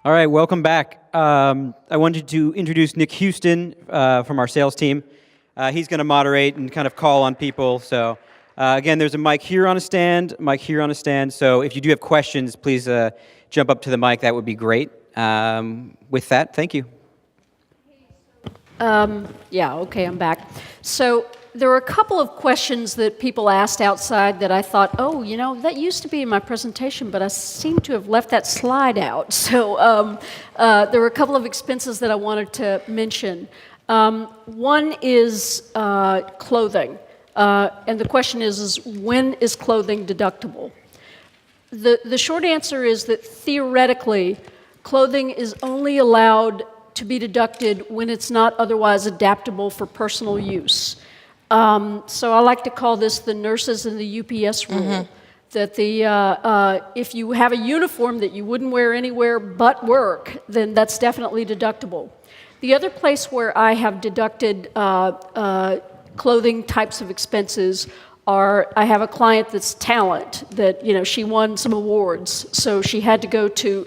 All right, welcome back. I wanted to introduce Nick Houston from our sales team. He's going to moderate and kind of call on people. So again, there's a mic here on a stand, So if you do have questions, please jump up to the mic. That would be great. With that, thank you. Okay, I'm back. So there were a couple of questions that people asked outside that I thought, oh, that used to be in my presentation, but I seem to have left that slide out. So there were a couple of expenses that I wanted to mention. One is clothing. And the question is when is clothing deductible? The short answer is that theoretically, clothing is only allowed to be deducted when it's not otherwise adaptable for personal use. So I like to call this the nurses and the UPS rule, that if you have a uniform that you wouldn't wear anywhere but work, then that's definitely deductible. The other place where I have deducted clothing types of expenses are, I have a client that's talent, that she won some awards, so she had to go to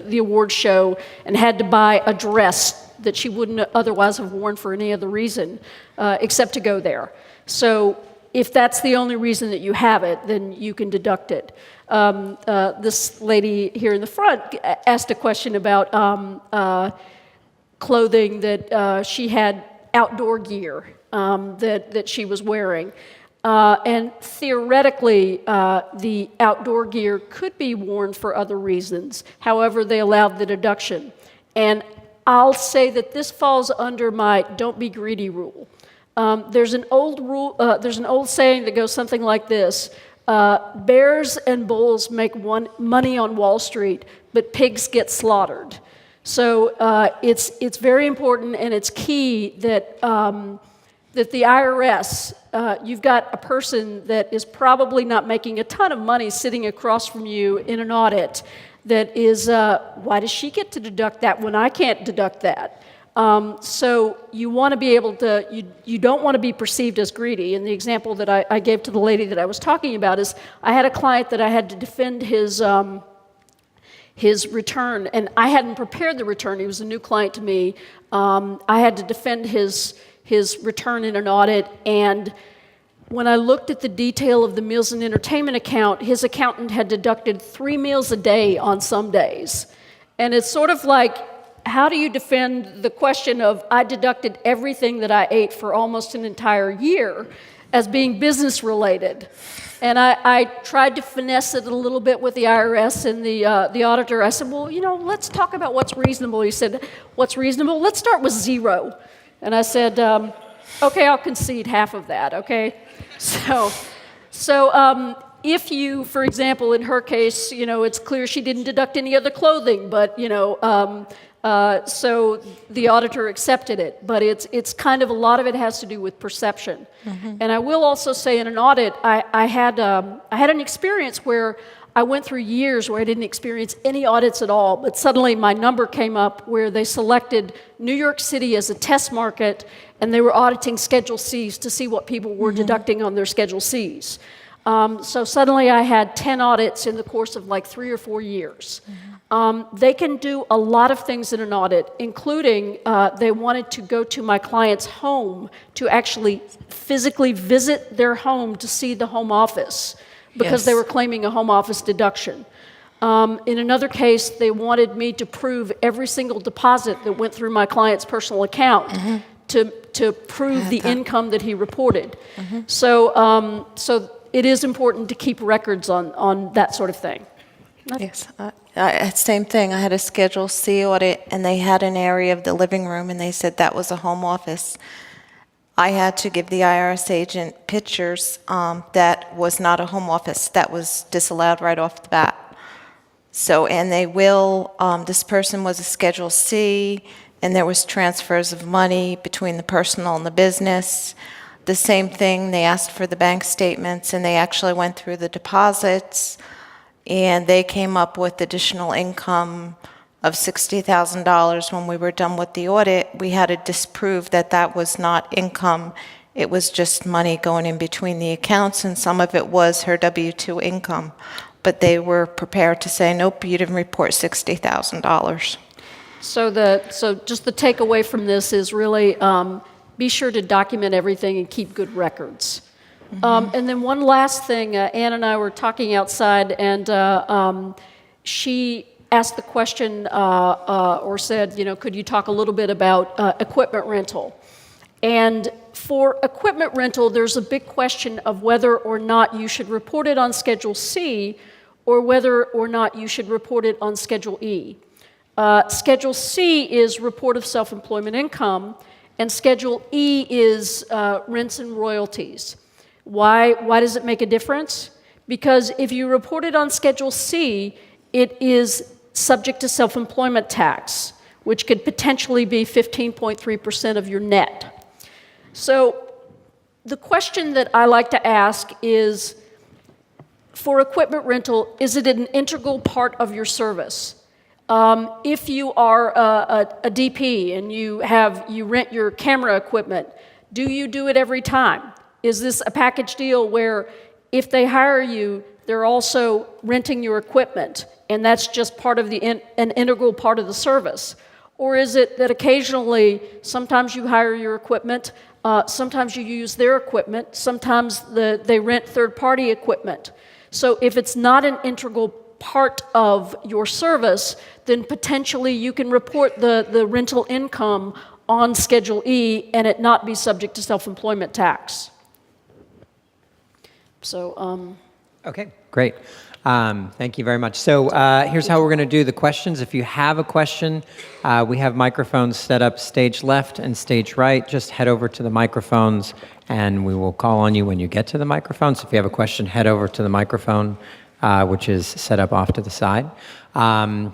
the award show and had to buy a dress that she wouldn't otherwise have worn for any other reason except to go there. So if that's the only reason that you have it, then you can deduct it. This lady here in the front asked a question about clothing that she had outdoor gear that she was wearing. And theoretically, the outdoor gear could be worn for other reasons. However, they allowed the deduction. And I'll say that this falls under my don't be greedy rule. There's an old saying that goes something like this: bears and bulls make money on Wall Street, but pigs get slaughtered. So it's very important, and it's key that that the IRS, you've got a person that is probably not making a ton of money sitting across from you in an audit that is, why does she get to deduct that when I can't deduct that? So you want to be able to, you don't want to be perceived as greedy. And the example that I gave to the lady that I was talking about is, I had a client that I had to defend his return, and I hadn't prepared the return. He was a new client to me. I had to defend his return in an audit, and when I looked at the detail of the meals and entertainment account, his accountant had deducted 3 meals a day on some days. And it's sort of like, how do you defend the question of, I deducted everything that I ate for almost an entire year as being business related? And I tried to finesse it a little bit with the IRS and the auditor. I said, well, let's talk about what's reasonable. He said, what's reasonable? Let's start with 0. And I said, okay, I'll concede half of that, okay? So if you, for example, in her case, it's clear she didn't deduct any other clothing, but, so the auditor accepted it. But it's kind of, a lot of it has to do with perception. And I will also say, in an audit, I had an experience where I went through years where I didn't experience any audits at all, but suddenly my number came up where they selected New York City as a test market, and they were auditing Schedule Cs to see what people were deducting on their Schedule Cs. So suddenly I had 10 audits in the course of like 3 or 4 years. They can do a lot of things in an audit, including they wanted to go to my client's home to actually physically visit their home to see the home office, because they were claiming a home office deduction. In another case, they wanted me to prove every single deposit that went through my client's personal account to prove the income that he reported. So it is important to keep records on that sort of thing. Yes, same thing. I had a Schedule C audit, and they had an area of the living room, and they said that was a home office. I had to give the IRS agent pictures that was not a home office. That was disallowed right off the bat. So, and they will, this person was a Schedule C, and there was transfers of money between the personal and the business. The same thing, they asked for the bank statements, and they actually went through the deposits, and they came up with additional income of $60,000. When we were done with the audit, we had to disprove that that was not income. It was just money going in between the accounts, and some of it was her W-2 income. but they were prepared to say, nope, you didn't report $60,000. So just the takeaway from this is really be sure to document everything and keep good records. And then one last thing, Ann and I were talking outside, and she asked the question or said, could you talk a little bit about equipment rental? And for equipment rental, there's a big question of whether or not you should report it on Schedule C or whether or not you should report it on Schedule E. Schedule C is report of self-employment income, and Schedule E is rents and royalties. Why does it make a difference? Because if you report it on Schedule C, it is subject to self-employment tax, which could potentially be 15.3% of your net. So the question that I like to ask is, for equipment rental, is it an integral part of your service? If you are a DP and you rent your camera equipment, do you do it every time? Is this a package deal where if they hire you, they're also renting your equipment, and that's just part of an integral part of the service? Or is it that occasionally, sometimes you hire your equipment, sometimes you use their equipment, sometimes they rent third-party equipment? So if it's not an integral part of your service, then potentially you can report the rental income on Schedule E and it not be subject to self-employment tax. So, Okay, great. Thank you very much. So here's how we're going to do the questions. If you have a question, we have microphones set up stage left and stage right. Just head over to the microphones, and we will call on you when you get to the microphone. So if you have a question, head over to the microphone, which is set up off to the side.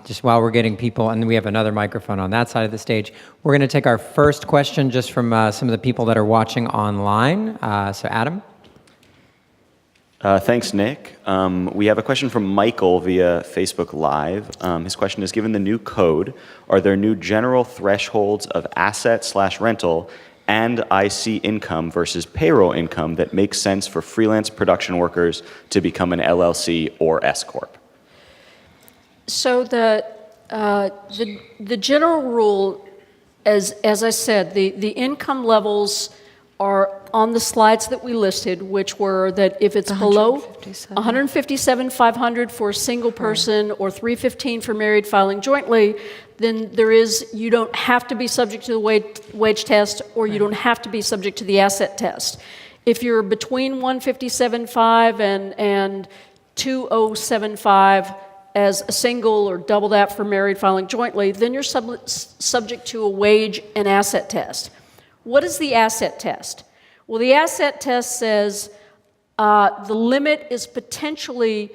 Just while we're getting people, and then we have another microphone on that side of the stage. We're going to take our first question just from some of the people that are watching online. So Adam? Thanks, Nick. We have a question from Michael via Facebook Live. His question is, given the new code, are there new general thresholds of asset/rental and IC income versus payroll income that make sense for freelance production workers to become an LLC or S Corp? So the general rule, as I said, the income levels are on the slides that we listed, which were that if it's below 157,500 for a single person or 315 for married filing jointly, then you don't have to be subject to the wage test, or you don't have to be subject to the asset test. If you're between 157.5 and 2075 as a single, or double that for married filing jointly, then you're subject to a wage and asset test. What is the asset test? Well, the asset test says the limit is potentially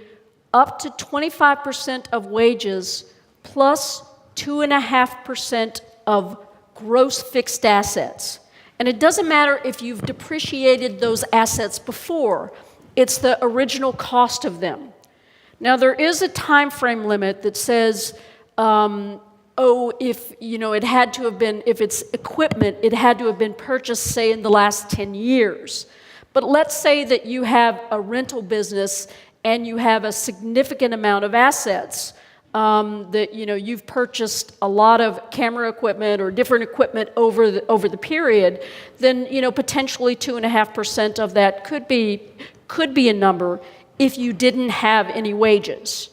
up to 25% of wages plus 2.5% of gross fixed assets. And it doesn't matter if you've depreciated those assets before, it's the original cost of them. Now, there is a time frame limit that says, if it had to have been, if it's equipment, it had to have been purchased, say, in the last 10 years. But let's say that you have a rental business and you have a significant amount of assets that you've purchased a lot of camera equipment or different equipment over the period. Then potentially 2.5% of that could be a number if you didn't have any wages.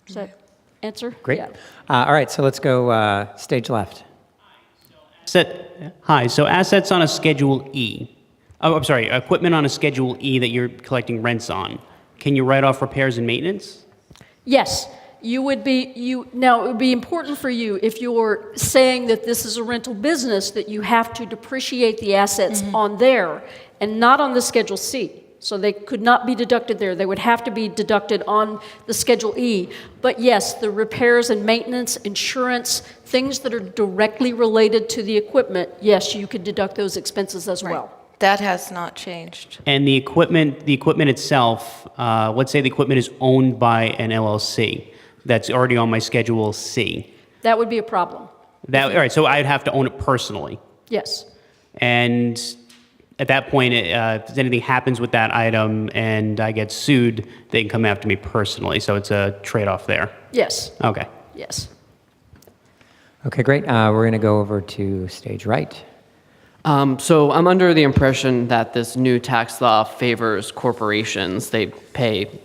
Does that answer? Great. Yeah. All right, so let's go stage left. Hi, so assets on a Schedule E. Oh, I'm sorry, equipment on a Schedule E that you're collecting rents on. Can you write off repairs and maintenance? Yes, now it would be important for you, if you're saying that this is a rental business, that you have to depreciate the assets on there and not on the Schedule C. So they could not be deducted there. They would have to be deducted on the Schedule E. But yes, the repairs and maintenance, insurance, things that are directly related to the equipment, yes, you could deduct those expenses as well. That has not changed. And the equipment itself, let's say the equipment is owned by an LLC that's already on my Schedule C. That would be a problem. All right, so I'd have to own it personally. Yes. And at that point, if anything happens with that item and I get sued, they can come after me personally. So it's a trade-off there. Yes, Okay. yes. Okay, great. We're going to go over to stage right. So I'm under the impression that this new tax law favors corporations. They pay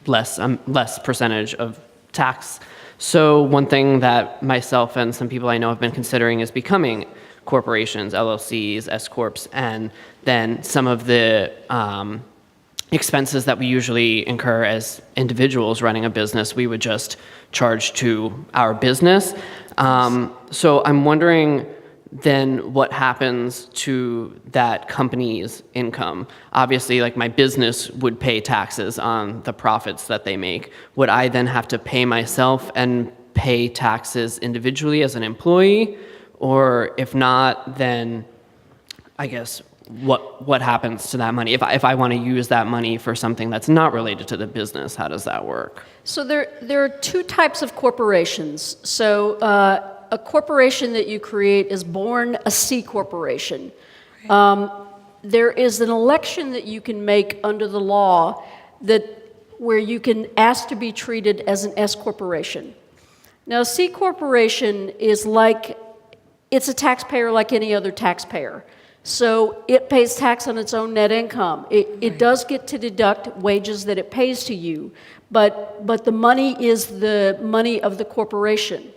less percentage of tax. So one thing that myself and some people I know have been considering is becoming corporations, LLCs, S-corps, and then some of the expenses that we usually incur as individuals running a business, we would just charge to our business. So I'm wondering then what happens to that company's income. Obviously, like my business would pay taxes on the profits that they make. Would I then have to pay myself and pay taxes individually as an employee? Or if not, then I guess what happens to that money? If I want to use that money for something that's not related to the business, how does that work? So there are two types of corporations. So a corporation that you create is born a C corporation. There is an election that you can make under the law where you can ask to be treated as an S corporation. Now, a C corporation is it's a taxpayer like any other taxpayer. So it pays tax on its own net income. It does get to deduct wages that it pays to you, but the money is the money of the corporation.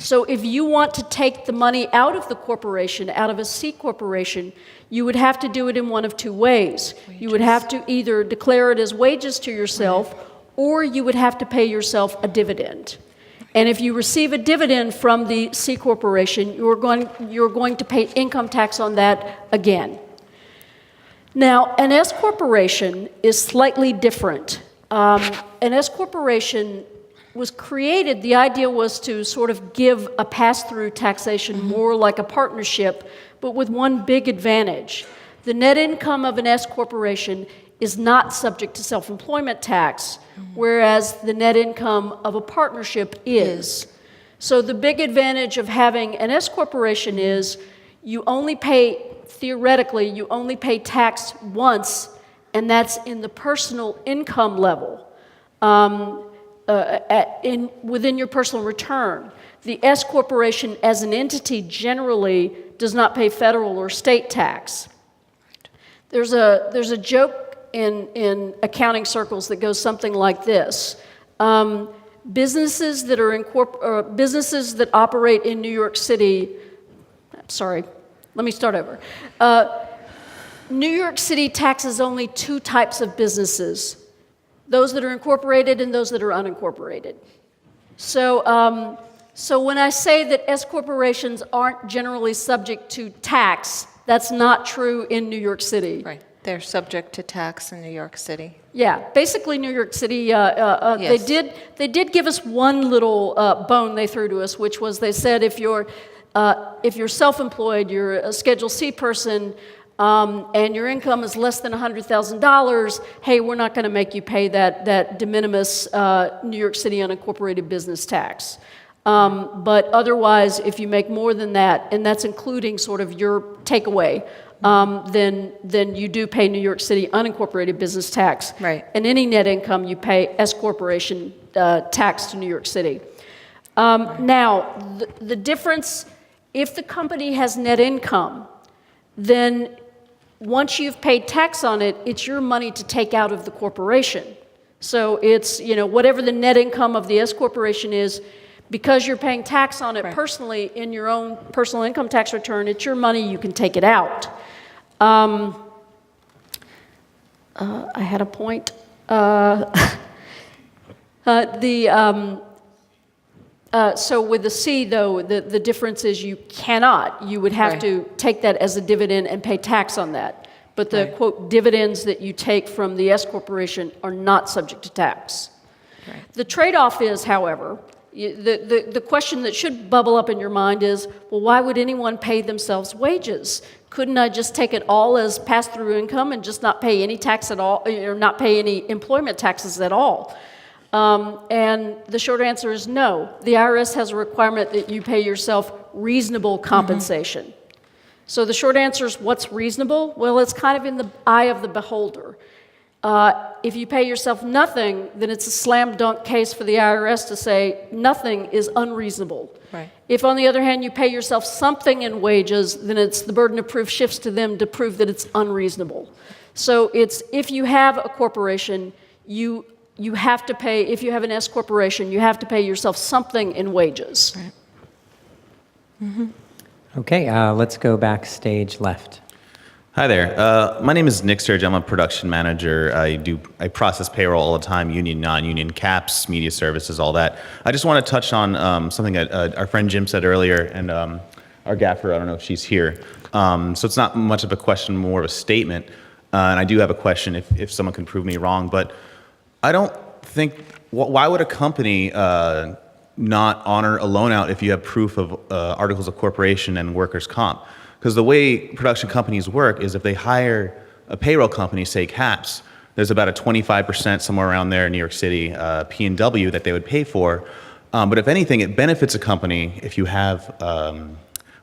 So if you want to take the money out of the corporation, out of a C corporation, you would have to do it in one of two ways. You would have to either declare it as wages to yourself, or you would have to pay yourself a dividend. And if you receive a dividend from the C corporation, you're going to pay income tax on that again. Now, an S corporation is slightly different. An S corporation was created, the idea was to sort of give a pass-through taxation more like a partnership, but with one big advantage. The net income of an S corporation is not subject to self-employment tax, whereas the net income of a partnership is. So the big advantage of having an S corporation is theoretically, you only pay tax once, and that's in the personal income level. Within your personal return. The S corporation as an entity generally does not pay federal or state tax. There's a joke in accounting circles that goes something like this. Businesses that operate in New York City, sorry, let me start over. New York City taxes only two types of businesses: those that are incorporated and those that are unincorporated. So when I say that S corporations aren't generally subject to tax, that's not true in New York City. Right. They're subject to tax in New York City. Yeah, basically New York City, Yes. they did give us one little bone they threw to us, which was they said if you're self-employed, you're a Schedule C person, and your income is less than $100,000, hey, we're not going to make you pay that de minimis New York City unincorporated business tax. But otherwise, if you make more than that, and that's including sort of your takeaway, then you do pay New York City unincorporated business tax. Right. And any net income, you pay S corporation tax to New York City. Now, the difference, if the company has net income, then once you've paid tax on it, it's your money to take out of the corporation. So it's, whatever the net income of the S corporation is, because you're paying tax on it personally in your own personal income tax return, it's your money, you can take it out. I had a point. So with the C, though, the difference is you cannot. You would have to take that as a dividend and pay tax on that. But the, quote, dividends that you take from the S corporation are not subject to tax. Right. The trade-off is, however, the question that should bubble up in your mind is, well, why would anyone pay themselves wages? Couldn't I just take it all as pass-through income and just not pay any tax at all, or not pay any employment taxes at all? And the short answer is no. The IRS has a requirement that you pay yourself reasonable compensation. So the short answer is, what's reasonable? Well, it's kind of in the eye of the beholder. If you pay yourself nothing, then it's a slam dunk case for the IRS to say nothing is unreasonable. Right. If, on the other hand, you pay yourself something in wages, then it's the burden of proof shifts to them to prove that it's unreasonable. So it's, if you have a corporation, you have to pay, if you have an S corporation, you have to pay yourself something in wages. Right. Okay, let's go backstage left. Hi there. My name is Nick Sturge. I'm a production manager. I process payroll all the time, union, non-union, caps, media services, all that. I just want to touch on something that our friend Jim said earlier, and our gaffer, I don't know if she's here. So it's not much of a question, more of a statement. And I do have a question if someone can prove me wrong. But I don't think, why would a company not honor a loan out if you have proof of articles of corporation and workers' comp? Because the way production companies work is if they hire a payroll company, say CAPS, there's about a 25% somewhere around there in New York City, P&W that they would pay for. But if anything, it benefits a company if you have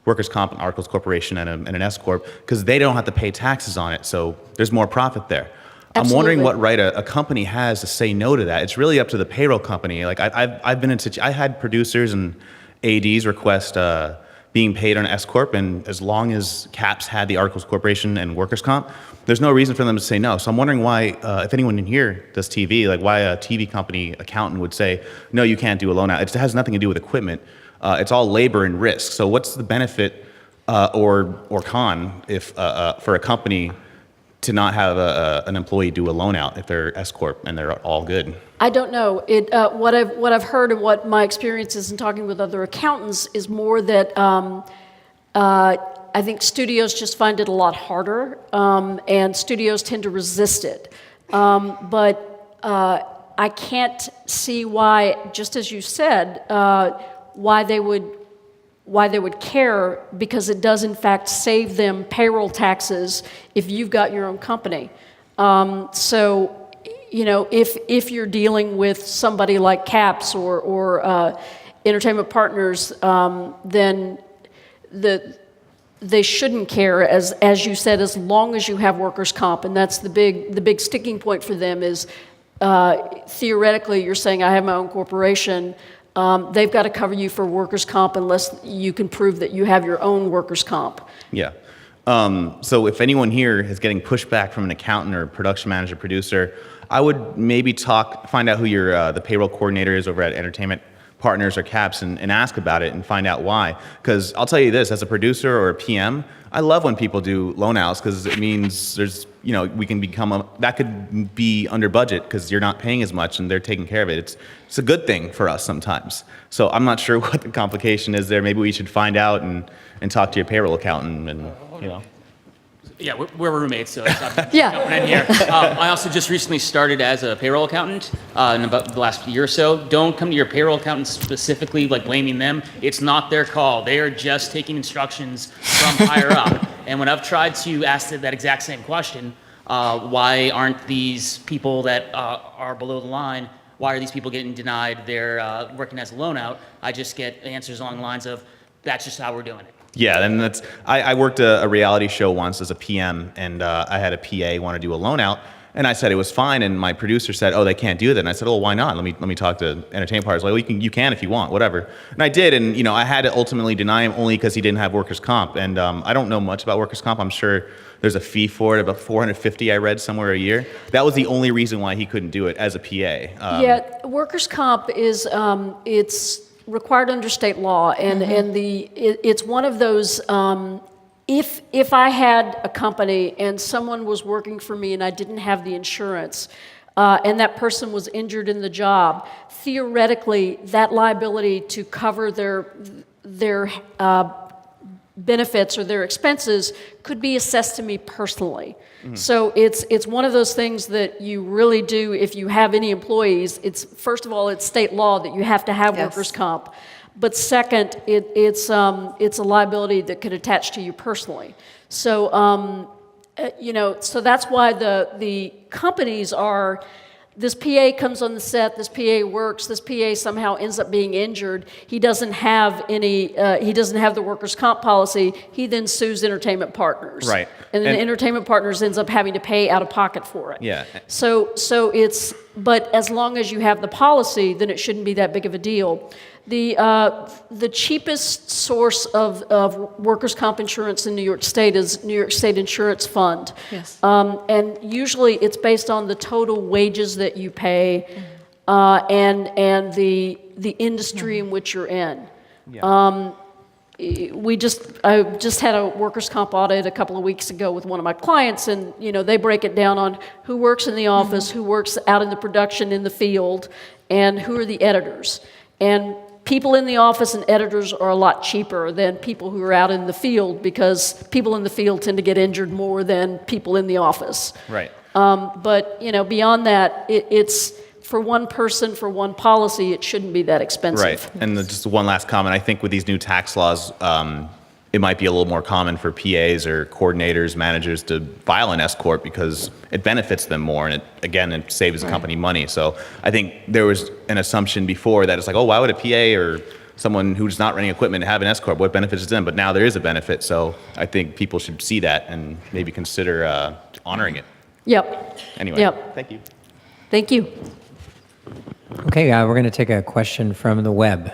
workers' comp and articles of corporation and an S corp, because they don't have to pay taxes on it, so there's more profit there. I'm wondering what right a company has to say no to that. It's really up to the payroll company. Like I've been in I had producers and ADs request being paid on S corp, and as long as CAPS had the articles of corporation and workers' comp, there's no reason for them to say no. So I'm wondering why, if anyone in here does TV, like why a TV company accountant would say no, you can't do a loan out. It has nothing to do with equipment. It's all labor and risk. So what's the benefit or con if for a company to not have an employee do a loan out if they're S corp and they're all good? I don't know. What I've heard and what my experience is in talking with other accountants is more that I think studios just find it a lot harder, and studios tend to resist it. But I can't see why, just as you said, why they would care, because it does in fact save them payroll taxes if you've got your own company. So, you know, if you're dealing with somebody like CAPS or Entertainment Partners, then they shouldn't care, as you said, as long as you have workers' comp, and that's the big sticking point for them is theoretically you're saying I have my own corporation. They've got to cover you for workers' comp unless you can prove that you have your own workers' comp. Yeah. So if anyone here is getting pushback from an accountant or a production manager, producer, I would maybe find out who the payroll coordinator is over at Entertainment Partners or CAPS and ask about it and find out why. Because I'll tell you this, as a producer or a PM, I love when people do loan outs because it means there's, you know, we can that could be under budget because you're not paying as much and they're taking care of it. It's a good thing for us sometimes. So I'm not sure what the complication is there. Maybe we should find out and talk to your payroll accountant and, you know. Yeah, we're roommates, so it's not Yeah. jumping in here. I also just recently started as a payroll accountant in about the last year or so. Don't come to your payroll accountant specifically, like blaming them. It's not their call. They are just taking instructions from higher up. And when I've tried to ask that exact same question, why aren't these people that are below the line, why are these people getting denied their working as a loan out? I just get answers along the lines of, that's just how we're doing it. Yeah, and I worked a reality show once as a PM, and I had a PA want to do a loan out, and I said it was fine, and my producer said, oh, they can't do that, and I said, oh, why not? Let me talk to Entertainment Partners. Like, well, you can if you want, whatever. And I did, and you know, I had to ultimately deny him only because he didn't have workers' comp, and I don't know much about workers' comp. I'm sure there's a fee for it, about $450 I read somewhere a year. That was the only reason why he couldn't do it as a PA. Yeah, workers' comp is it's required under state law, and it's one of those. If I had a company and someone was working for me and I didn't have the insurance, and that person was injured in the job, theoretically that liability to cover their benefits or their expenses could be assessed to me personally. So it's one of those things that you really do if you have any employees. It's first of all, it's state law that you have to have workers' comp, but second, it's a liability that could attach to you personally. So you know, so that's why the companies are this PA comes on the set, this PA works, this PA somehow ends up being injured, he doesn't have he doesn't have the workers' comp policy, he then sues entertainment partners. Right. And then the entertainment partners ends up having to pay out of pocket for it. Yeah. So but as long as you have the policy, then it shouldn't be that big of a deal. The cheapest source of workers' comp insurance in New York State is New York State Insurance Fund. Yes. And usually it's based on the total wages that you pay and the industry in which you're in. Yeah. I just had a workers' comp audit a couple of weeks ago with one of my clients, and they break it down on who works in the office, who works out in the production in the field, and who are the editors. And people in the office and editors are a lot cheaper than people who are out in the field, because people in the field tend to get injured more than people in the office. Right. But beyond that, it's for one person, for one policy, it shouldn't be that expensive. Right. And just one last comment. I think with these new tax laws, it might be a little more common for PAs or coordinators, managers to file an S corp because it benefits them more, and it saves the company money. So I think there was an assumption before that it's like, oh, why would a PA or someone who's not running equipment have an S corp? What benefits is them? But now there is a benefit. So I think people should see that and maybe consider honoring it. Yep. Anyway. Yep. Thank you. Thank you. Okay, we're going to take a question from the web.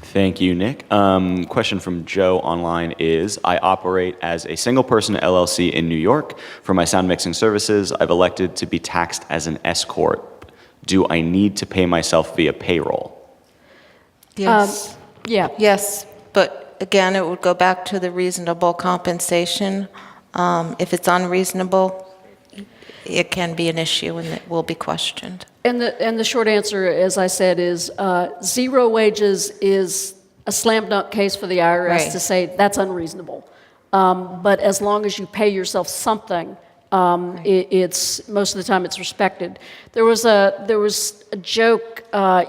Thank you, Nick. Question from Joe online is, I operate as a single person LLC in New York. For my sound mixing services, I've elected to be taxed as an S corp. Do I need to pay myself via payroll? Yes. Yeah. Yes, but again, it would go back to the reasonable compensation. If it's unreasonable, it can be an issue and it will be questioned. And the short answer, as I said, is zero wages is a slam dunk case for the IRS Right. to say that's unreasonable. But as long as you pay yourself something, it's most of the time it's respected. There was a joke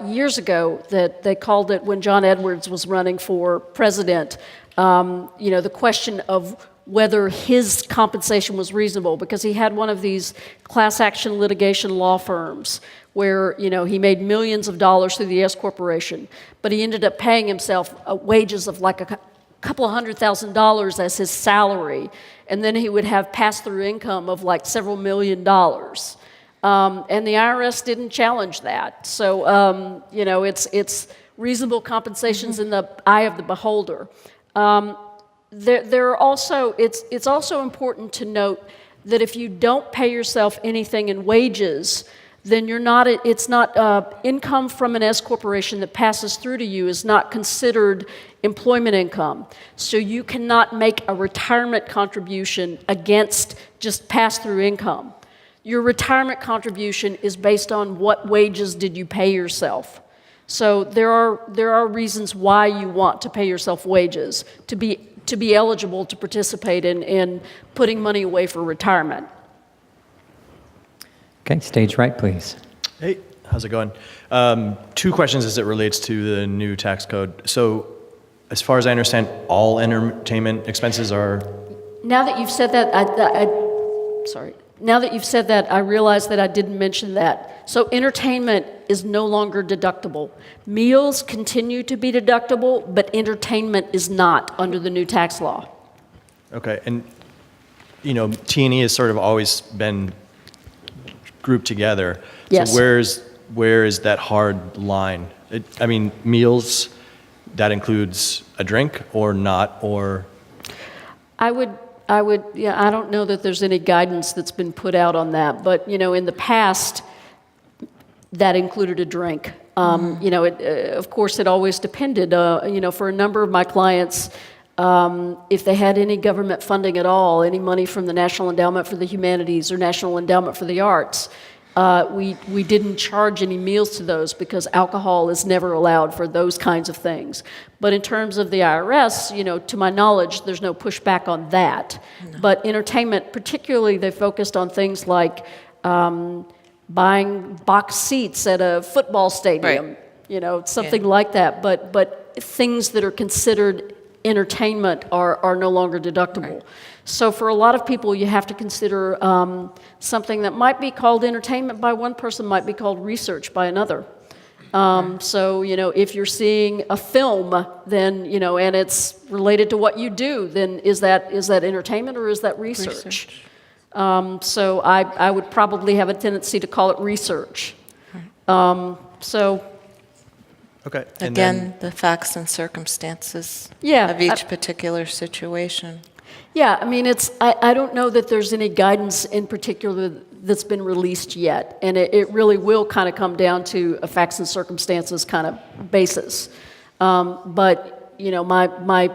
years ago that they called it when John Edwards was running for president. The question of whether his compensation was reasonable, because he had one of these class action litigation law firms where he made millions of dollars through the S corporation, but he ended up paying himself wages of like a couple of $100,000 as his salary, and then he would have pass-through income of like several $1 million. And the IRS didn't challenge that. So it's reasonable compensations in the eye of the beholder. There are also, it's also important to note that if you don't pay yourself anything in wages, then it's not income from an S corporation that passes through to you is not considered employment income. So you cannot make a retirement contribution against just pass-through income. Your retirement contribution is based on what wages did you pay yourself. So there are reasons why you want to pay yourself wages to be eligible to participate in putting money away for retirement. Okay, stage right, please. Hey, how's it going? 2 questions as it relates to the new tax code. So, as far as I understand, all entertainment expenses are... Now that you've said that, Now that you've said that, I realize that I didn't mention that. So entertainment is no longer deductible. Meals continue to be deductible, but entertainment is not under the new tax law. Okay, and T&E has sort of always been grouped together. Yes. So where is that hard line? Meals, that includes a drink or not, or? I don't know that there's any guidance that's been put out on that, but in the past, that included a drink. Of course, it always depended. For a number of my clients, if they had any government funding at all, any money from the National Endowment for the Humanities or National Endowment for the Arts, we didn't charge any meals to those because alcohol is never allowed for those kinds of things. But in terms of the IRS, to my knowledge, there's no pushback on that. No. But entertainment, particularly, they focused on things like buying box seats at a football stadium, right. Something like that. But things that are considered entertainment are no longer deductible. So for a lot of people, you have to consider something that might be called entertainment by one person might be called research by another. So, if you're seeing a film, then, and it's related to what you do, then is that entertainment or is that research? So I would probably have a tendency to call it research. So Okay. And Again, the facts and circumstances Yeah, of each particular situation. yeah, I mean, I don't know that there's any guidance in particular that's been released yet, and it really will kind of come down to a facts and circumstances kind of basis. But, my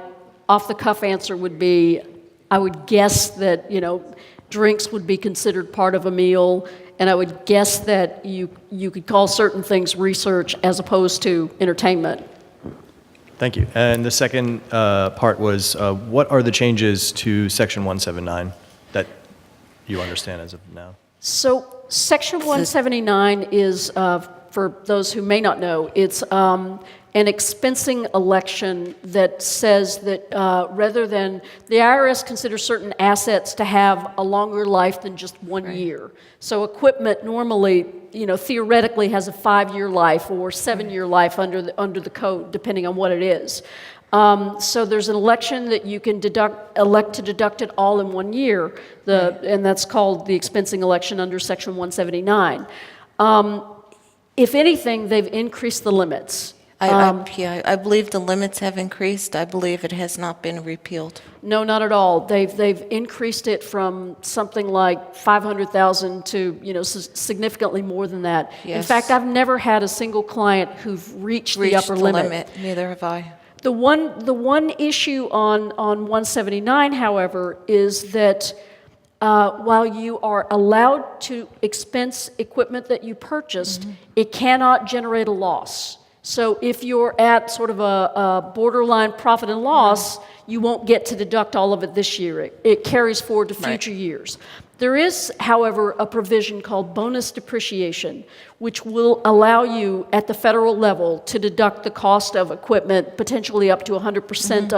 off-the-cuff answer would be, I would guess that, drinks would be considered part of a meal, and I would guess that you could call certain things research as opposed to entertainment. Thank you. And the second part was, what are the changes to Section 179 that you understand as of now? So Section 179 is, for those who may not know, it's an expensing election that says that rather than, the IRS considers certain assets to have a longer life than just 1 year. So equipment normally, theoretically has a 5-year life or 7-year life under the code, depending on what it is. So there's an election that you can elect to deduct it all in 1 year, and that's called the expensing election under Section 179. If anything, they've increased the limits. I believe the limits have increased. I believe it has not been repealed. No, not at all. They've increased it from something like 500,000 to significantly more than that. Yes. In fact, I've never had a single client who've reached the upper limit. Neither have I. The one issue on 179, however, is that while you are allowed to expense equipment that you purchased, it cannot generate a loss. So if you're at sort of a borderline profit and loss, you won't get to deduct all of it this year. It carries forward to future years. There is, however, a provision called bonus depreciation, which will allow you at the federal level to deduct the cost of equipment, potentially up to 100%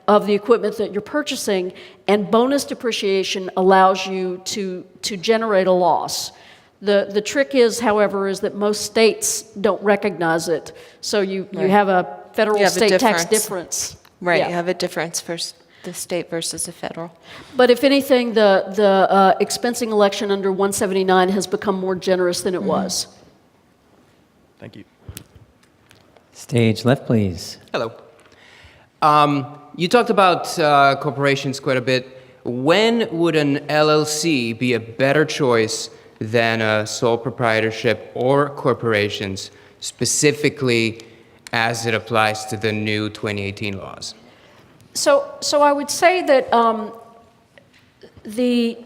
of the equipment that you're purchasing, and bonus depreciation allows you to generate a loss. The trick is, however, is that most states don't recognize it. So you have a federal state tax difference. Right, Yeah. you have a difference for the state versus the federal. But if anything, the expensing election under 179 has become more generous than it was. Thank you. Stage left, please. Hello. You talked about corporations quite a bit. When would an LLC be a better choice than a sole proprietorship or corporations, specifically as it applies to the new 2018 laws? So I would say that the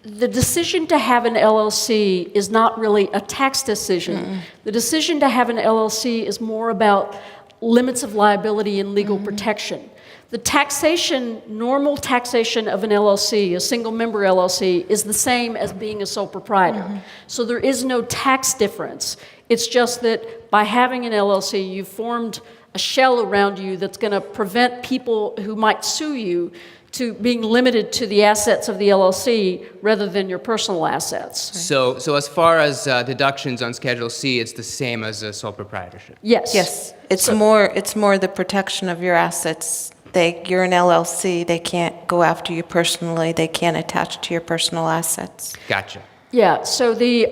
decision to have an LLC is not really a tax decision. The decision to have an LLC is more about limits of liability and legal protection. The taxation, normal taxation of an LLC, a single member LLC, is the same as being a sole proprietor. So there is no tax difference. It's just that by having an LLC, you've formed a shell around you that's going to prevent people who might sue you to being limited to the assets of the LLC rather than your personal assets. So as far as deductions on Schedule C, it's the same as a sole proprietorship? Yes. Yes, it's more the protection of your assets. You're an LLC, they can't go after you personally, they can't attach to your personal assets. Gotcha. Yeah, so the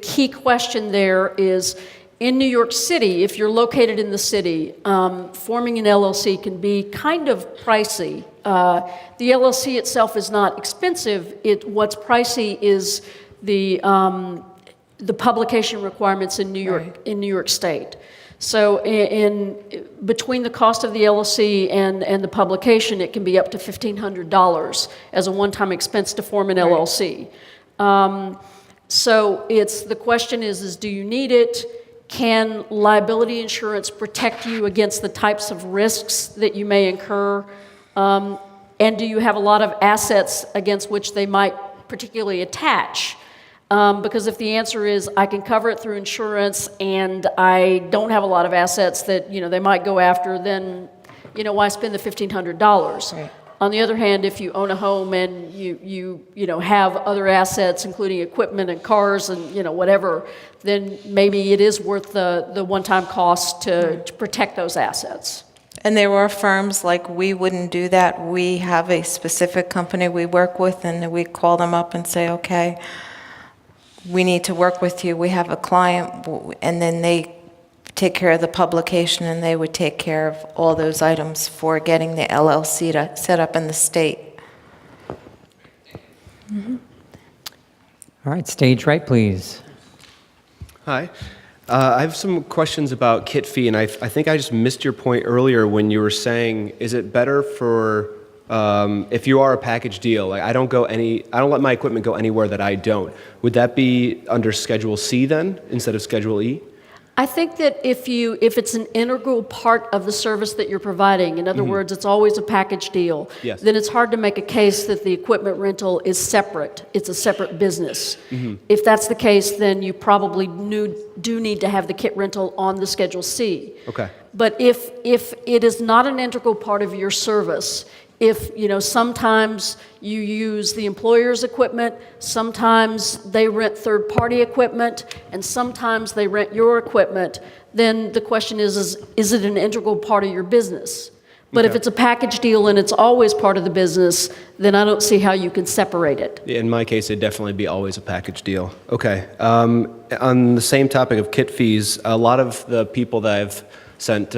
key question there is, in New York City, if you're located in the city, forming an LLC can be kind of pricey. The LLC itself is not expensive. What's pricey is the publication requirements in New York State. So between the cost of the LLC and the publication, it can be up to $1,500 as a one-time expense to form an LLC. So the question is do you need it? Can liability insurance protect you against the types of risks that you may incur? And do you have a lot of assets against which they might particularly attach? Because if the answer is I can cover it through insurance and I don't have a lot of assets that they might go after, then why spend the $1,500? Right. On the other hand, if you own a home and you have other assets, including equipment and cars and whatever, then maybe it is worth the one-time cost to protect those assets. And there were firms like we wouldn't do that. We have a specific company we work with, and we call them up and say, okay, we need to work with you. We have a client, and then they take care of the publication, and they would take care of all those items for getting the LLC to set up in the state. All right, stage right, please. Hi. I have some questions about kit fee, and I think I just missed your point earlier when you were saying, is it better for if you are a package deal? Like I don't let my equipment go anywhere that I don't. Would that be under Schedule C then instead of Schedule E? I think that if it's an integral part of the service that you're providing, in other words, it's always a package deal, Yes. then it's hard to make a case that the equipment rental is separate. It's a separate business. If that's the case, then you probably do need to have the kit rental on the Schedule C. Okay. But if it is not an integral part of your service, if sometimes you use the employer's equipment, sometimes they rent third-party equipment, and sometimes they rent your equipment, then the question is it an integral part of your business? But if it's a package deal and it's always part of the business, then I don't see how you can separate it. In my case, it'd definitely be always a package deal. Okay. On the same topic of kit fees, a lot of the people that I've sent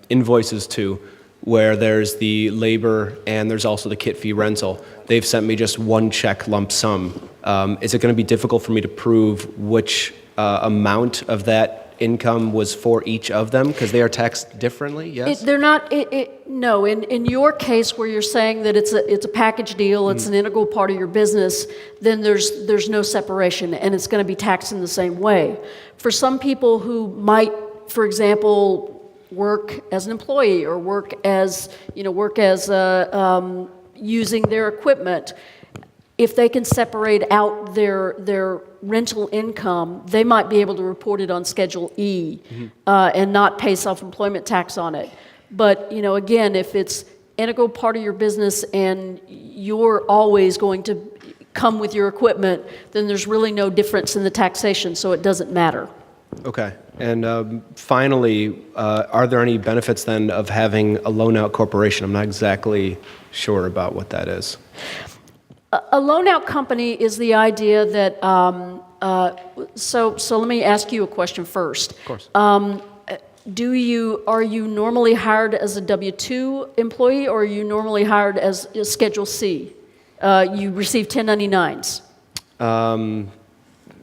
invoices to, where there's the labor and there's also the kit fee rental, they've sent me just one check lump sum. Is it going to be difficult for me to prove which amount of that income was for each of them because they are taxed differently? Yes. They're not. No. In your case, where you're saying that it's a package deal, it's an integral part of your business, then there's no separation, and it's going to be taxed in the same way. For some people who might, for example, work as an employee or work as using their equipment, if they can separate out their rental income, they might be able to report it on Schedule E and not pay self-employment tax on it. But again, if it's integral part of your business and you're always going to come with your equipment, then there's really no difference in the taxation, so it doesn't matter. Okay. And finally, are there any benefits then of having a loan-out corporation? I'm not exactly sure about what that is. A loan-out company is the idea that, so let me ask you a question first. Of course. Are you normally hired as a W-2 employee, or are you normally hired as a Schedule C? You receive 1099s.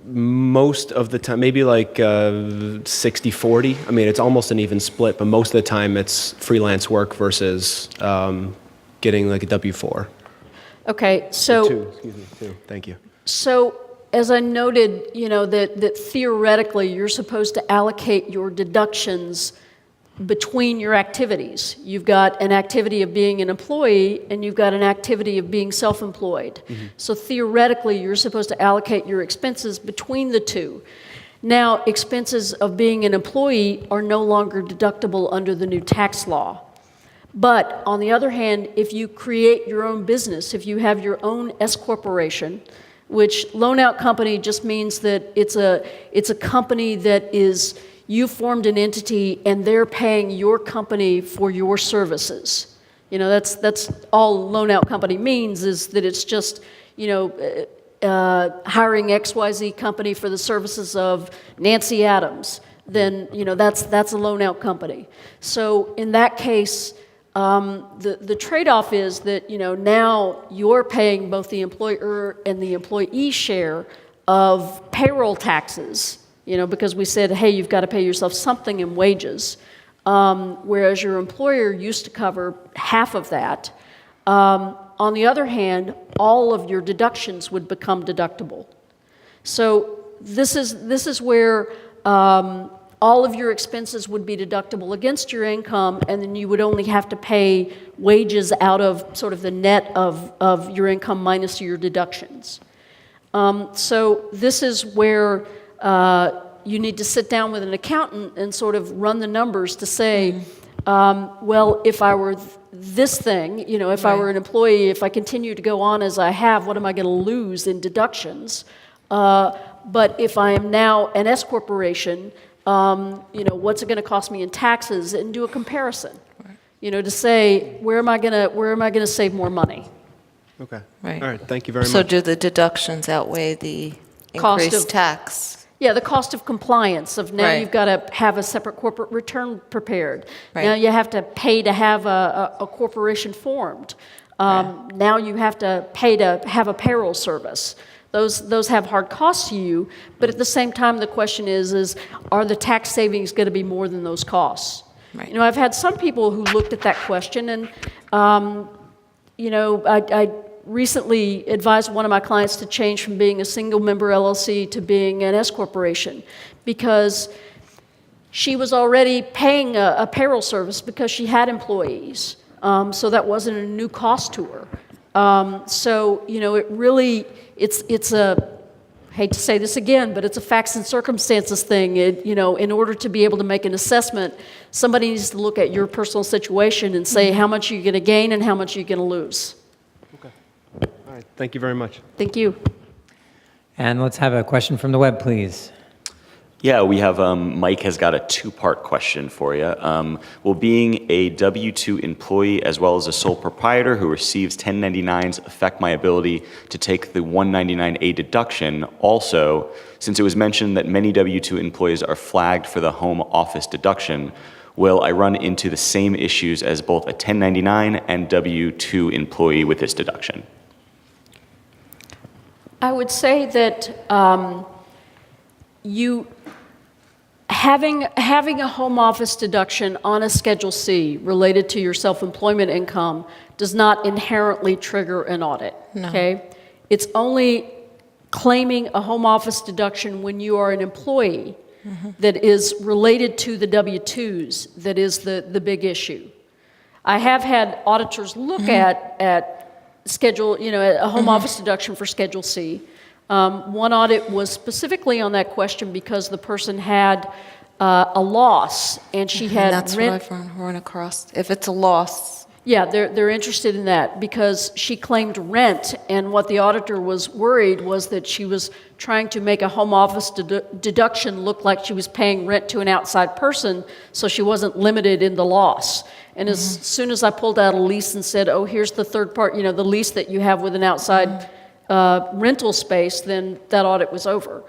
Most of the time, maybe like 60-40. I mean, it's almost an even split, but most of the time it's freelance work versus getting like a W-4. Okay, so... Two. Thank you. So, as I noted, that theoretically you're supposed to allocate your deductions between your activities. You've got an activity of being an employee, and you've got an activity of being self-employed. So theoretically, you're supposed to allocate your expenses between the two. Now, expenses of being an employee are no longer deductible under the new tax law. But on the other hand, if you create your own business, if you have your own S corporation, which loan-out company just means that it's a company that is, you formed an entity and they're paying your company for your services. That's all loan-out company means, is that it's just, hiring XYZ company for the services of Nancy Adams. Then, that's a loan-out company. So in that case, the trade-off is that, now you're paying both the employer and the employee share of payroll taxes, because we said, hey, you've got to pay yourself something in wages, whereas your employer used to cover half of that. On the other hand, all of your deductions would become deductible. So this is where all of your expenses would be deductible against your income, and then you would only have to pay wages out of sort of the net of your income minus your deductions. So this is where you need to sit down with an accountant and sort of run the numbers to say, well, if I were this thing, you know, if I were an employee, if I continue to go on as I have, what am I going to lose in deductions? But if I am now an S corporation, you know, what's it going to cost me in taxes, and do a comparison, you know, to say where am I going to save more money? Okay. Right. All right. Thank you very So much. do the deductions outweigh the Cost increased of- tax? Yeah, the cost of compliance of now Right. you've got to have a separate corporate return prepared. Right. Now you have to pay to have a corporation formed. Now you have to pay to have a payroll service. Those have hard costs to you, but at the same time, the question is are the tax savings going to be more than those costs? Right. You know, I've had some people who looked at that question, and you know, I recently advised one of my clients to change from being a single member LLC to being an S corporation because she was already paying a payroll service because she had employees. So that wasn't a new cost to her. So, you know, it really, it's a, hate to say this again, but it's a facts and circumstances thing. You know, in order to be able to make an assessment, somebody needs to look at your personal situation and say how much you're going to gain and how much you're going to lose. All right. Thank you very much. Thank you. And let's have a question from the web, please. Yeah, we have, Mike has got a two-part question for you. Will being a W-2 employee as well as a sole proprietor who receives 1099s affect my ability to take the 199A deduction? Also, since it was mentioned that many W-2 employees are flagged for the home office deduction, will I run into the same issues as both a 1099 and W-2 employee with this deduction? I would say that having a home office deduction on a Schedule C related to your self-employment income does not inherently trigger an audit. No. Okay? It's only claiming a home office deduction when you are an employee that is related to the W-2s that is the big issue. I have had auditors look at schedule, you know, a home office deduction for Schedule C. One audit was specifically on that question because the person had a loss and she had That's rent. what I've run across. If it's a loss. Yeah, they're interested in that because she claimed rent, and what the auditor was worried was that she was trying to make a home office deduction look like she was paying rent to an outside person, so she wasn't limited in the loss. And as soon as I pulled out a lease and said, oh, here's the third part, you know, the lease that you have with an outside rental space, then that audit was over.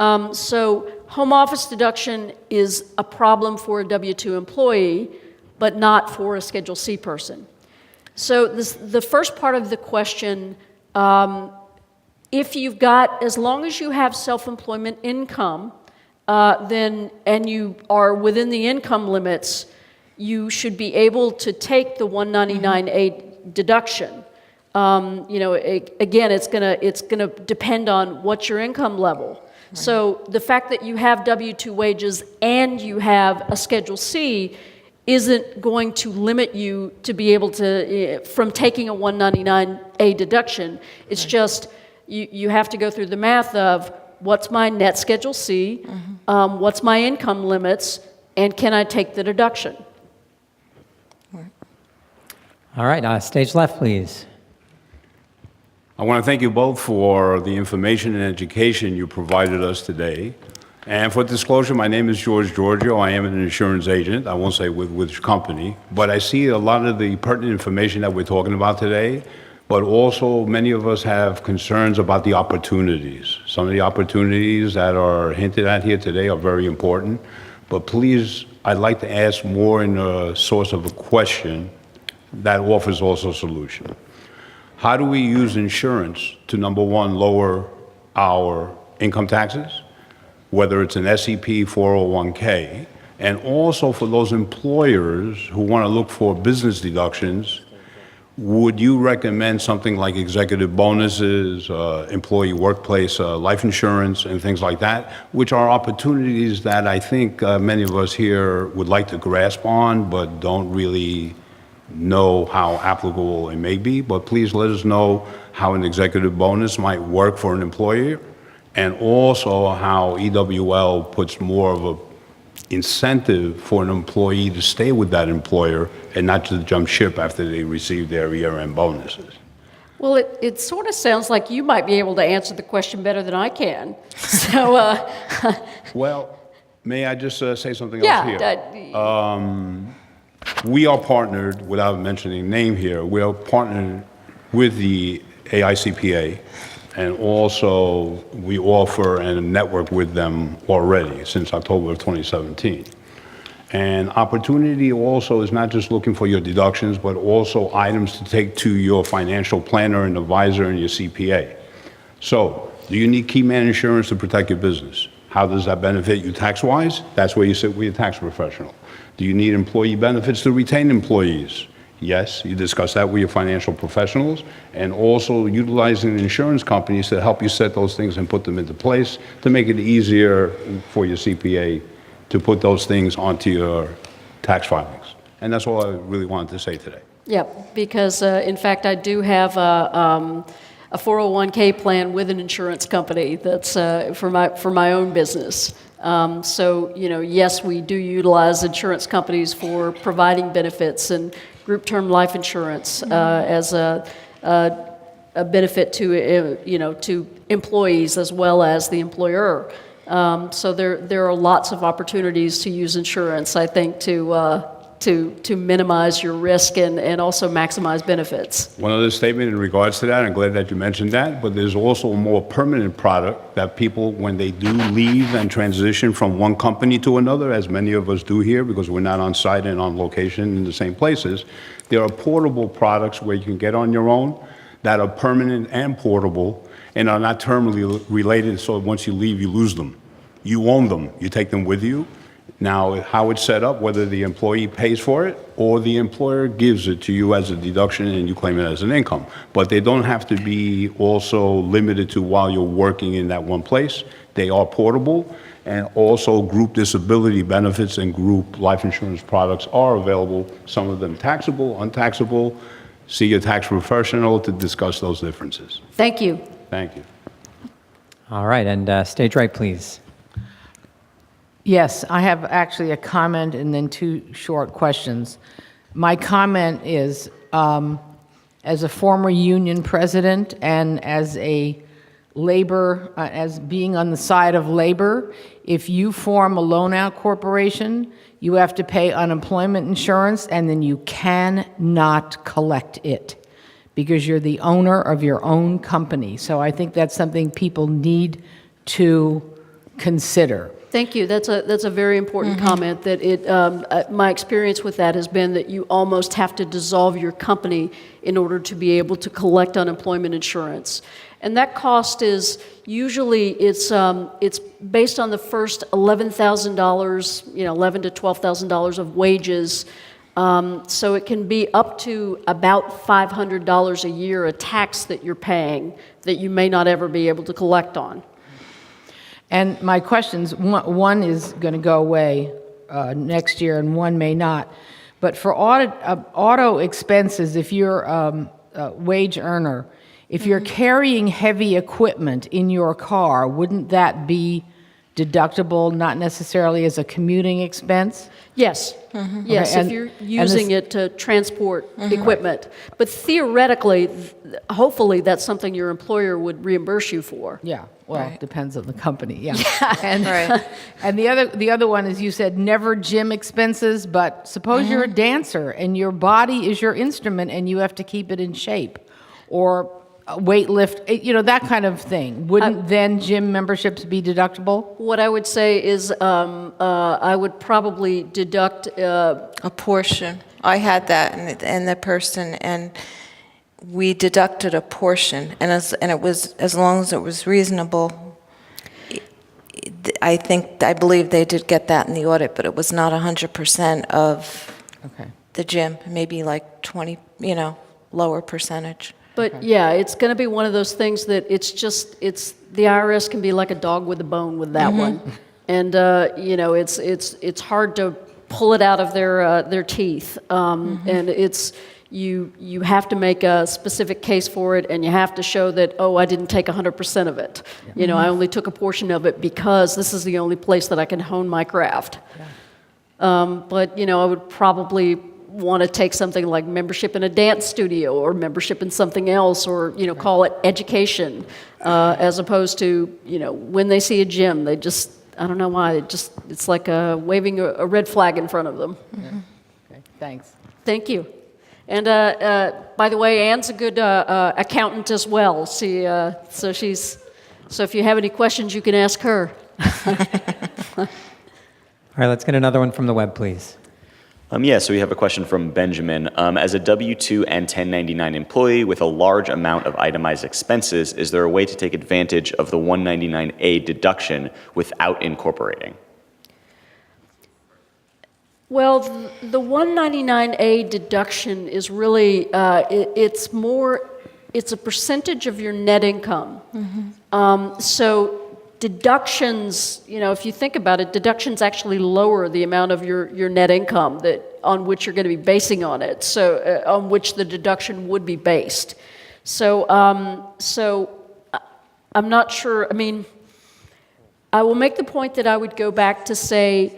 So home office deduction is a problem for a W-2 employee, but not for a Schedule C person. So the first part of the question, if you've got, as long as you have self-employment income, then, and you are within the income limits, you should be able to take the 199A deduction. You know, again, it's gonna depend on what's your income level. Right. So the fact that you have W-2 wages and you have a Schedule C isn't going to limit you to be able to, from taking a 199A deduction. It's just, you have to go through the math of what's my net Schedule C, what's my income limits, and can I take the deduction? All right, stage left, please. I want to thank you both for the information and education you provided us today. And for disclosure, my name is George Giorgio. I am an insurance agent. I won't say with which company, but I see a lot of the pertinent information that we're talking about today, but also many of us have concerns about the opportunities. Some of the opportunities that are hinted at here today are very important, but please, I'd like to ask more in a source of a question that offers also a solution. How do we use insurance to, number one, lower our income taxes, whether it's an SEP, 401k, and also for those employers who want to look for business deductions, would you recommend something like executive bonuses, employee workplace life insurance, and things like that, which are opportunities that I think many of us here would like to grasp on, but don't really know how applicable it may be, but please let us know how an executive bonus might work for an employer, and also how EWL puts more of a incentive for an employee to stay with that employer and not to jump ship after they receive their year-end bonuses. Well, it sort of sounds like you might be able to answer the question better than I can. So, Well, may I just say something yeah, else here? We are partnered, without mentioning name here, we are partnered with the AICPA, and also we offer and network with them already since October of 2017. And opportunity also is not just looking for your deductions, but also items to take to your financial planner and advisor and your CPA. So, do you need key man insurance to protect your business? How does that benefit you tax-wise? That's where you sit with your tax professional. Do you need employee benefits to retain employees? Yes, you discuss that with your financial professionals, and also utilizing insurance companies to help you set those things and put them into place to make it easier for your CPA to put those things onto your tax filings. And that's all I really wanted to say today. yeah, because in fact, I do have a 401k plan with an insurance company that's for my own business. So, yes, we do utilize insurance companies for providing benefits and group term life insurance as a benefit to, to employees as well as the employer. So there are lots of opportunities to use insurance, I think, to minimize your risk and also maximize benefits. One other statement in regards to that, I'm glad that you mentioned that, but there's also a more permanent product that people, when they do leave and transition from one company to another, as many of us do here because we're not on site and on location in the same places, there are portable products where you can get on your own that are permanent and portable and are not terminally related, so once you leave, you lose them. You own them. You take them with you. Now, how it's set up, whether the employee pays for it or the employer gives it to you as a deduction and you claim it as an income. But they don't have to be also limited to while you're working in that one place. They are portable, and also group disability benefits and group life insurance products are available, some of them taxable, untaxable. See your tax professional to discuss those differences. Thank you. Thank you. All right, and stage right, please. Yes, I have actually a comment and then two short questions. My comment is, as a former union president and as a labor, as being on the side of labor, if you form a loan-out corporation, you have to pay unemployment insurance, and then you cannot collect it because you're the owner of your own company. So I think that's something people need to consider. Thank you. That's a very important comment. That my experience with that has been that you almost have to dissolve your company in order to be able to collect unemployment insurance, and that cost is usually it's based on the first $11,000, $11,000 to $12,000 of wages. So it can be up to about $500 a year a tax that you're paying that you may not ever be able to collect on. And my questions, one is going to go away next year and one may not. But for auto expenses, if you're a wage earner, if you're carrying heavy equipment in your car, wouldn't that be deductible, not necessarily as a commuting expense? Yes. Yes, Okay, if you're using it to transport equipment. But theoretically, hopefully that's something your employer would reimburse you for. Yeah, well, Right. it depends on the company, yeah. And Right. And the other one is you said never gym expenses, but suppose you're a dancer and your body is your instrument and you have to keep it in shape, or weight lift, that kind of thing. Wouldn't then gym memberships be deductible? what I would say is I would probably deduct A portion. I had that in the person, and we deducted a portion, and it was, as long as it was reasonable. I believe they did get that in the audit, but it was not 100% of Okay. the gym, maybe like 20, lower percentage. But yeah, it's going to be one of those things that it's the IRS can be like a dog with a bone with that one, and it's hard to pull it out of their teeth. And it's, you have to make a specific case for it, and you have to show that, oh, I didn't take 100% of it. You know, I only took a portion of it because this is the only place that I can hone my craft. But, you know, I would probably want to take something like membership in a dance studio or membership in something else, or, you know, call it education, as opposed to, you know, when they see a gym, they just, I don't know why, it's like waving a red flag in front of them. Okay, thanks. Thank you. And by the way, Anne's a good accountant as well. So if you have any questions, you can ask her. All right, let's get another one from the web, please. Yeah, so we have a question from Benjamin. As a W-2 and 1099 employee with a large amount of itemized expenses, is there a way to take advantage of the 199A deduction without incorporating? Well, the 199A deduction is really, it's a percentage of your net income. So deductions, you know, if you think about it, deductions actually lower the amount of your net income on which you're going to be basing on it, so on which the deduction would be based. So, I'm not sure. I mean, I will make the point that I would go back to say,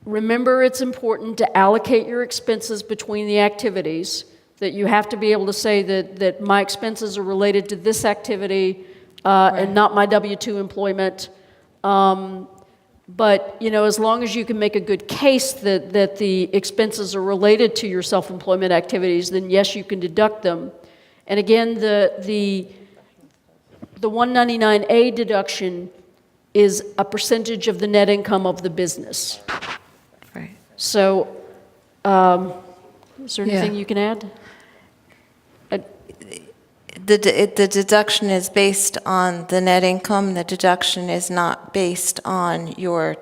remember, it's important to allocate your expenses between the activities, that you have to be able to say that my expenses are related to this activity and not my W-2 employment. But, you know, as long as you can make a good case that the expenses are related to your self-employment activities, then yes, you can deduct them. And again, the 199A deduction is a percentage of the net income of the business. Right. So, is there anything you can add? The deduction is based on the net income. The deduction is not based on your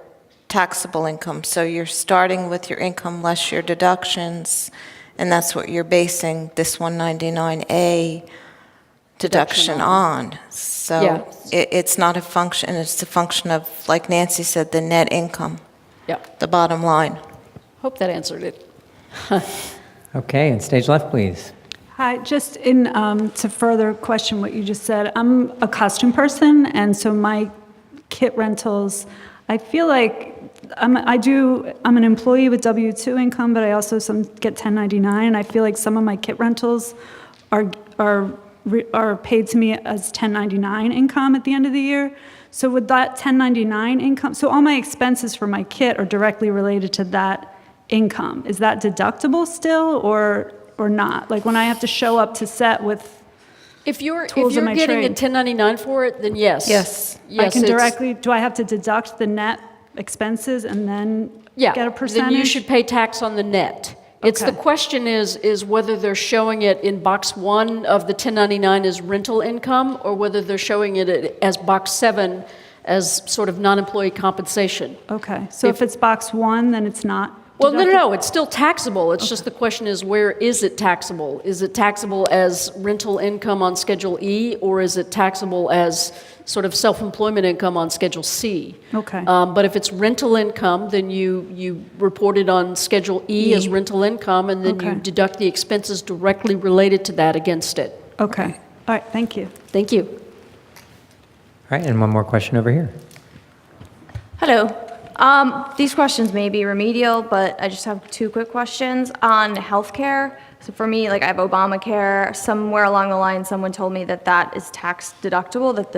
taxable income. So you're starting with your income less your deductions, and that's what you're basing this 199A deduction on. So it's not a function, it's a function of, like Nancy said, the net income, the bottom line. Hope that answered it. Okay, and stage left, please. Hi, just to further question what you just said, I'm a costume person, and so my kit rentals, I feel like I'm an employee with W-2 income, but I also get 1099, and I feel like some of my kit rentals are paid to me as 1099 income at the end of the year. So would that 1099 income, so all my expenses for my kit are directly related to that income. Is that deductible still, or not? Like when I have to show up to set with if you're tools of my getting trade. a 1099 for it, then yes. Yes. I can directly, do I have to deduct the net expenses and then get a percentage? Then you should pay tax on the net. It's the question is whether they're showing it in box 1 of the 1099 as rental income, or whether they're showing it as box 7 as sort of non-employee compensation. Okay, so if it's box 1, then it's not. Well, no, it's still taxable. It's just the question is, where is it taxable? Is it taxable as rental income on Schedule E, or is it taxable as sort of self-employment income on Schedule C? Okay. But if it's rental income, then you report it on Schedule E as rental income, and then you deduct the expenses directly related to that against it. Okay. All right, thank you. Thank you. All right, and one more question over here. Hello. These questions may be remedial, but I just have 2 quick questions on healthcare. So for me, like I have Obamacare. Somewhere along the line, someone told me that is tax deductible, that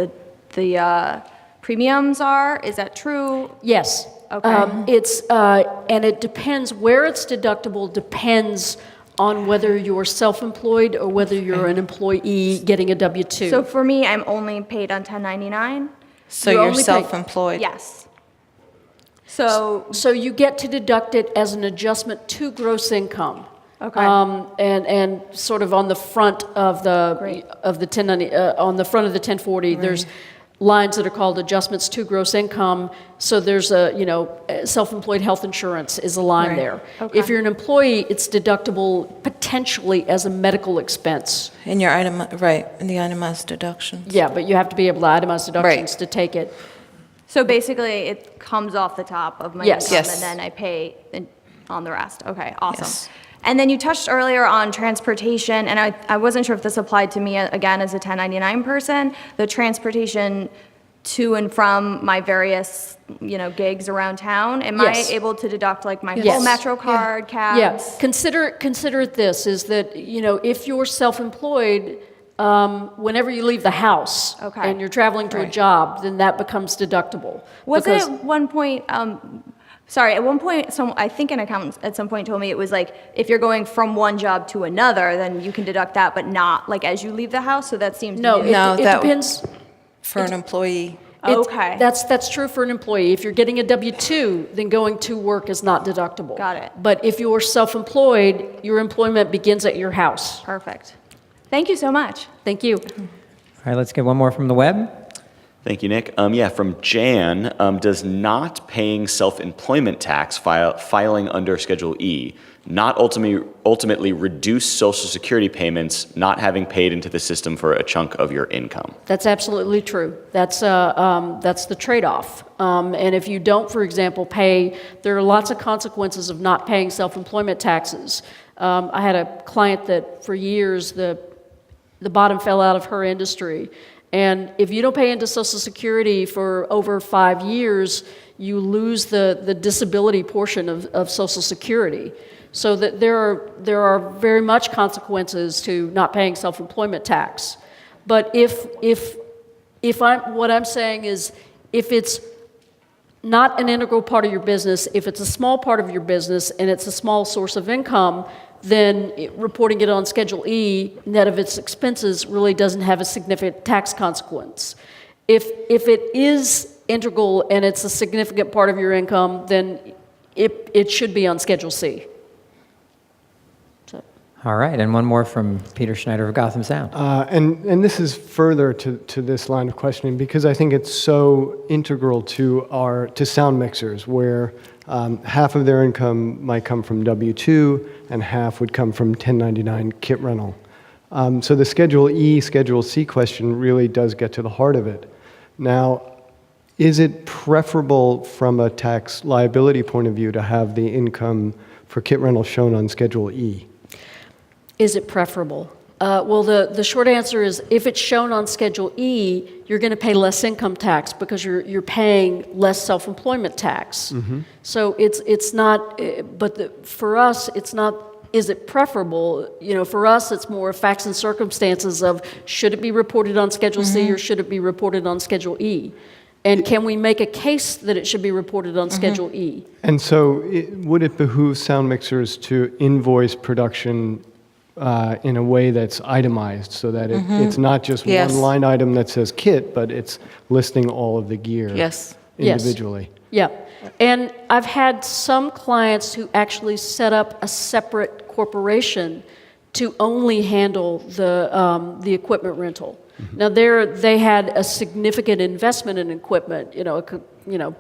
the premiums are. Is that true? Yes. Okay. It's and it depends where it's deductible. Depends on whether you're self-employed or whether you're an employee getting a W-2. So for me, I'm only paid on 1099. So you're self-employed. Yes. So you get to deduct it as an adjustment to gross income. Okay. And sort of on the front of the 1090 on the front of the 1040, there's lines that are called adjustments to gross income. So there's self-employed health insurance is a line there. Okay. If you're an employee, it's deductible potentially as a medical expense. In your in the itemized deductions. Yeah, but you have to be able to itemize deductions to take it. So basically, it comes off the top of my Yes. income, Yes. and then I pay on the rest. Okay, awesome. Yes. And then you touched earlier on transportation, and I wasn't sure if this applied to me, again, as a 1099 person, the transportation to and from my various, gigs around town. Am Yes. I able to deduct like my Yes. full Metro card, cabs? Yeah, consider it this, is that, if you're self-employed, whenever you leave the house Okay. and you're traveling to a Right. job, then that becomes deductible. Was it Because- at one point, at one point, I think an accountant at some point told me it was like, if you're going from one job to another, then you can deduct that, but not like as you leave the house, so that seems No, new. it that- depends. For an employee. Okay. That's true for an employee. If you're getting a W-2, then going to work is not deductible. Got it. But if you're self-employed, your employment begins at your house. Perfect. Thank you so much. Thank you. All right, let's get one more from the web. Thank you, Nick. From Jan, does not paying self-employment tax filing under Schedule E not ultimately reduce Social Security payments not having paid into the system for a chunk of your income? That's absolutely true. That's the trade-off. And if you don't, for example, pay, there are lots of consequences of not paying self-employment taxes. I had a client that for years the bottom fell out of her industry. And if you don't pay into Social Security for over 5 years, you lose the disability portion of Social Security. So that there are very much consequences to not paying self-employment tax. But what I'm saying is, if it's not an integral part of your business, if it's a small part of your business and it's a small source of income, then reporting it on Schedule E, net of its expenses, really doesn't have a significant tax consequence. If it is integral and it's a significant part of your income, then it should be on Schedule C. All right, and one more from Peter Schneider of Gotham Sound. And this is further to this line of questioning, because I think it's so integral to sound mixers, where half of their income might come from W-2 and half would come from 1099 kit rental. So the Schedule E, Schedule C question really does get to the heart of it. Now, is it preferable from a tax liability point of view to have the income for kit rental shown on Schedule E? Is it preferable? Well, the short answer is, if it's shown on Schedule E, you're going to pay less income tax because you're paying less self-employment tax. Mm-hmm. So it's not, but for us, it's not, is it preferable? For us, it's more facts and circumstances of, should it be reported on Schedule C or should it be reported on Schedule E? And can we make a case that it should be reported on Schedule E? And so would it behoove sound mixers to invoice production in a way that's itemized, so that it's not just Yes. one line item that says kit, but it's listing all of the gear Yes. individually? Yeah. And I've had some clients who actually set up a separate corporation to only handle the equipment rental. Now they had a significant investment in equipment, a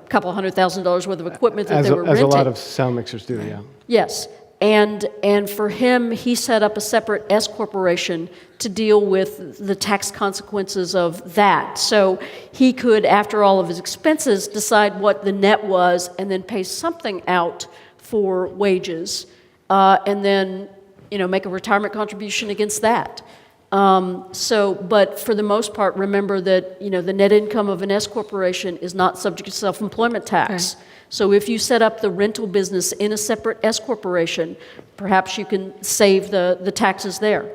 couple $100,000 worth of equipment that they were renting. As a lot of sound mixers do, yeah. Yes. And for him, he set up a separate S corporation to deal with the tax consequences of that. So he could, after all of his expenses, decide what the net was and then pay something out for wages, and then make a retirement contribution against that. But for the most part, remember that the net income of an S corporation is not subject to self-employment tax. Okay. So if you set up the rental business in a separate S corporation, perhaps you can save the taxes there.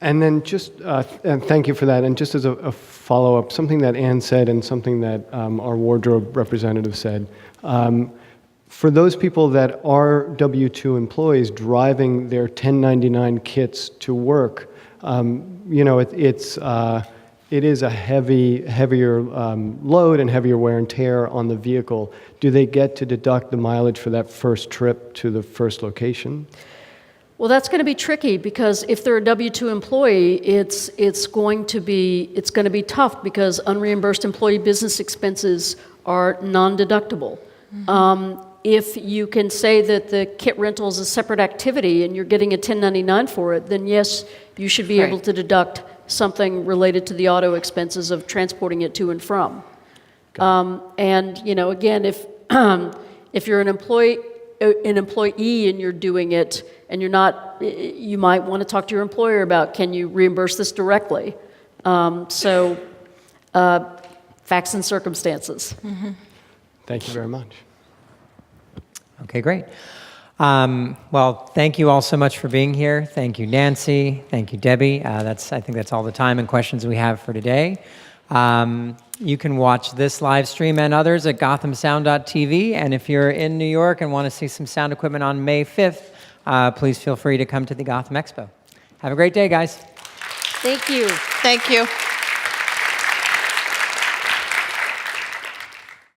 And then and thank you for that. And just as a follow-up, something that Ann said and something that our wardrobe representative said, for those people that are W-2 employees driving their 1099 kits to work, it is a heavier load and heavier wear and tear on the vehicle. Do they get to deduct the mileage for that first trip to the first location? Well, that's going to be tricky, because if they're a W-2 employee, it's going to be tough, because unreimbursed employee business expenses are non-deductible. If you can say that the kit rental is a separate activity and you're getting a 1099 for it, then yes, you should be able to deduct something related to the auto expenses of transporting it to and from. And, again, if, if you're an employee and you're doing it and you're not, you might want to talk to your employer about, can you reimburse this directly? Facts and circumstances. Thank you very much. Okay, great. Well, thank you all so much for being here. Thank you, Nancy. Thank you, Debbie. I think that's all the time and questions we have for today. You can watch this live stream and others at gothamsound.tv. And if you're in New York and want to see some sound equipment on May 5th, please feel free to come to the Gotham Expo. Have a great day, guys. Thank you. Thank you.